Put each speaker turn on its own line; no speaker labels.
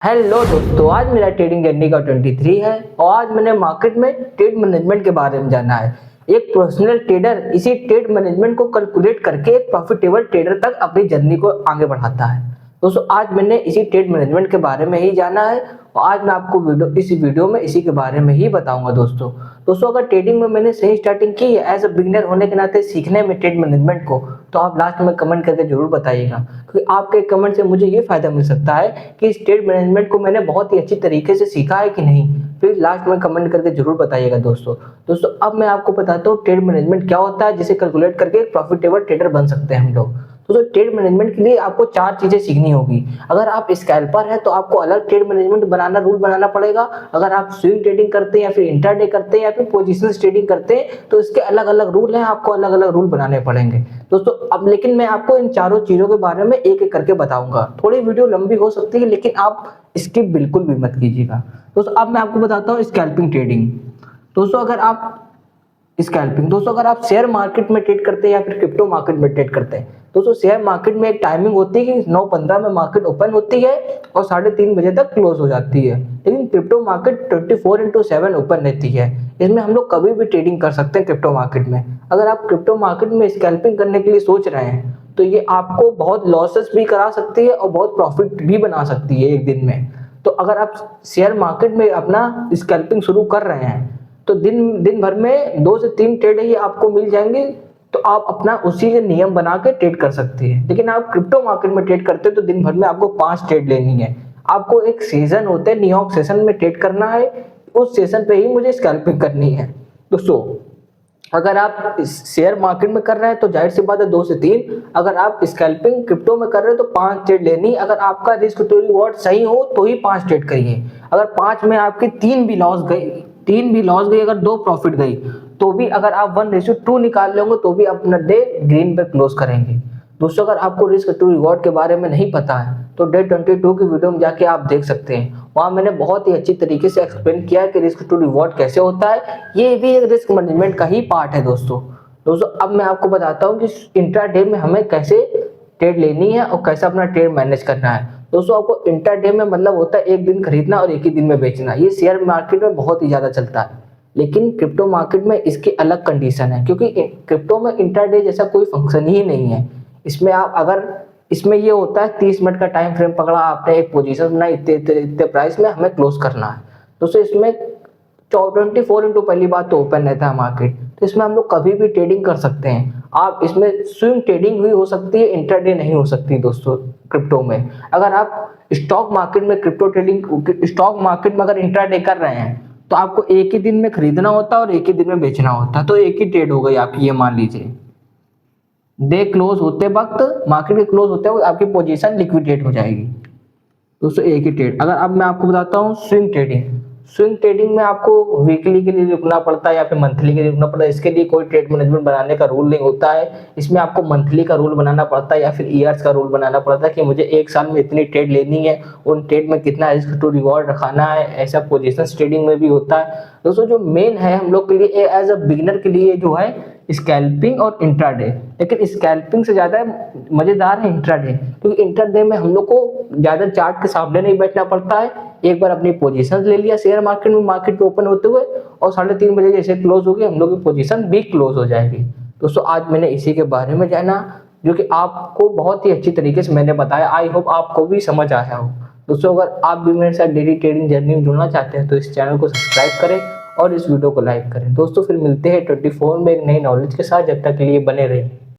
Hello दोस्तों, आज मेरा ट्रेडिंग जर्नी का 23 है और आज मैंने मार्केट में ट्रेड मैनेजमेंट के बारे में जाना है। एक प्रोफेशनल ट्रेडर इसी ट्रेड मैनेजमेंट को कैलकुलेट करके एक प्रॉफिटेबल ट्रेडर तक अपनी जर्नी को आगे बढ़ाता है। दोस्तों, आज मैंने इसी ट्रेड मैनेजमेंट के बारे में ही जाना है और आज मैं आपको इस वीडियो में इसी के बारे में ही बताऊंगा। दोस्तों अगर ट्रेडिंग में मैंने सही स्टार्टिंग की है एज अ बिगिनर होने के नाते सीखने में ट्रेड मैनेजमेंट को, तो आप लास्ट में कमेंट करके जरूर बताइएगा, क्योंकि आपके कमेंट से मुझे ये फायदा मिल सकता है कि इस ट्रेड मैनेजमेंट को मैंने बहुत ही अच्छी तरीके से सीखा है कि नहीं। फिर लास्ट में कमेंट करके जरूर बताइएगा। दोस्तों अब मैं आपको बताता हूँ ट्रेड मैनेजमेंट क्या होता है, जिसे कैलकुलेट करके एक प्रॉफिटेबल ट्रेडर बन सकते हैं हम लोग। दोस्तों ट्रेड मैनेजमेंट के लिए आपको 4 चीजें सीखनी होगी। अगर आप स्कैल्पर है तो आपको अलग ट्रेड मैनेजमेंट रूल बनाना पड़ेगा। अगर आप स्विंग ट्रेडिंग करते हैं या फिर इंट्राडे करते हैं या फिर पोजिशनल ट्रेडिंग करते हैं तो इसके अलग अलग रूल हैं, आपको अलग अलग रूल बनाने पड़ेंगे। दोस्तों अब लेकिन मैं आपको इन चारों चीजों के बारे में एक एक करके बताऊंगा। थोड़ी वीडियो लंबी हो सकती है लेकिन आप स्किप बिल्कुल भी मत कीजिएगा। दोस्तों अब मैं आपको बताता हूँ स्कैल्पिंग ट्रेडिंग। दोस्तों अगर आप शेयर मार्केट में ट्रेड करते हैं या फिर क्रिप्टो मार्केट में ट्रेड करते हैं, दोस्तों शेयर मार्केट में एक टाइमिंग होती है कि 9:15 में मार्केट ओपन होती है और 3:30 बजे तक क्लोज हो जाती है। लेकिन क्रिप्टो मार्केट 24/7 ओपन रहती है। इसमें हम लोग कभी भी ट्रेडिंग कर सकते हैं क्रिप्टो मार्केट में। अगर आप क्रिप्टो मार्केट में स्कैल्पिंग करने के लिए सोच रहे हैं तो ये आपको बहुत लॉसेस भी करा सकती है और बहुत प्रॉफिट भी बना सकती है एक दिन में। तो अगर आप शेयर मार्केट में अपना स्कैल्पिंग शुरू कर रहे हैं तो दिन भर में 2 से 3 ट्रेड ही आपको मिल जाएंगे, तो आप अपना उसी के नियम बना के ट्रेड कर सकते हैं। लेकिन आप क्रिप्टो मार्केट में ट्रेड करते हैं तो दिन भर में आपको 5 ट्रेड लेनी है। आपको एक सेशन होता है, न्यूयॉर्क सेशन में ट्रेड करना है, उस सेशन पे ही मुझे स्कैल्पिंग करनी है। दोस्तों अगर आप शेयर मार्केट में कर रहे हैं तो जाहिर सी बात है 2 से 3, अगर आप स्कैल्पिंग क्रिप्टो में कर रहे हैं तो 5 ट्रेड लेनी। अगर आपका रिस्क टू रिवॉर्ड सही हो तो ही 5 ट्रेड करिए। अगर 5 में आपकी 3 भी लॉस गई, अगर 2 प्रॉफिट गई तो भी अगर आप 1:2 निकाल लेंगे तो भी अपना डे ग्रीन पे क्लोज करेंगे। दोस्तों अगर आपको रिस्क टू रिवॉर्ड के बारे में नहीं पता है तो डे 22 की वीडियो में जाके आप देख सकते हैं। वहां मैंने बहुत ही अच्छी तरीके से एक्सप्लेन किया है कि रिस्क टू रिवॉर्ड कैसे होता है। ये भी एक रिस्क मैनेजमेंट का ही पार्ट है। दोस्तों अब मैं आपको बताता हूँ कि इंट्राडे में हमें कैसे ट्रेड लेनी है और कैसे अपना ट्रेड मैनेज करना है। दोस्तों आपको इंट्राडे में मतलब होता है एक दिन खरीदना और एक ही दिन में बेचना। ये शेयर मार्केट में बहुत ही ज्यादा चलता है, लेकिन क्रिप्टो मार्केट में इसकी अलग कंडीशन है, क्योंकि क्रिप्टो में इंट्राडे जैसा कोई फंक्शन ही नहीं है। इसमें ये होता है 30 मिनट का टाइम फ्रेम पकड़ा आपने, एक पोजीशन बनाई, इतने प्राइस में हमें क्लोज करना है। दोस्तों इसमें 24 पहली बात तो ओपन रहता है मार्केट, तो इसमें हम लोग कभी भी ट्रेडिंग कर सकते हैं। आप इसमें स्विंग ट्रेडिंग भी हो सकती है, इंट्राडे नहीं हो सकती। दोस्तों क्रिप्टो में अगर आप स्टॉक मार्केट में अगर इंट्राडे कर रहे हैं तो आपको एक ही दिन में खरीदना होता है और एक ही दिन में बेचना होता है। तो एक ही ट्रेड हो गई आपकी, ये मान लीजिए डे क्लोज होते वक्त, मार्केट के क्लोज होते वक्त आपकी पोजीशन लिक्विडेट हो जाएगी। दोस्तों एक ही ट्रेड। अगर अब मैं आपको बताता हूँ स्विंग ट्रेडिंग में आपको वीकली के लिए रुकना पड़ता है या फिर मंथली के लिए रुकना पड़ता है। इसके लिए कोई ट्रेड मैनेजमेंट बनाने का रूल नहीं होता है। इसमें आपको मंथली का रूल बनाना पड़ता है या फिर ईयर्स का रूल बनाना पड़ता है कि मुझे एक साल में इतनी ट्रेड लेनी है, उन ट्रेड में कितना रिस्क टू रिवॉर्ड रखाना है। ऐसा पोजीशन ट्रेडिंग में भी होता है। दोस्तों जो मेन है हम लोग के लिए एज अ बिगिनर के लिए जो है स्कैल्पिंग और इंट्राडे, लेकिन स्कैल्पिंग से ज्यादा मजेदार है इंट्राडे, क्योंकि इंट्राडे में हम लोग को ज्यादा चार्ट के सामने नहीं बैठना पड़ता है। एक बार अपनी पोजीशन ले लिया शेयर मार्केट में, मार्केट के ओपन होते हुए, और 3:30 बजे जैसे क्लोज होगी हम लोग की पोजीशन भी क्लोज हो जाएगी। दोस्तों आज मैंने इसी के बारे में जाना, जो कि आपको बहुत ही अच्छी तरीके से मैंने बताया। आई होप आपको भी समझ आया हो। दोस्तों अगर आप भी मेरे साथ डेली ट्रेडिंग जर्नी में जुड़ना चाहते हैं तो इस चैनल को सब्सक्राइब करें और इस वीडियो को लाइक करें। दोस्तों फिर मिलते हैं 24 में एक नई नॉलेज के साथ। जब तक के लिए बने रहिए।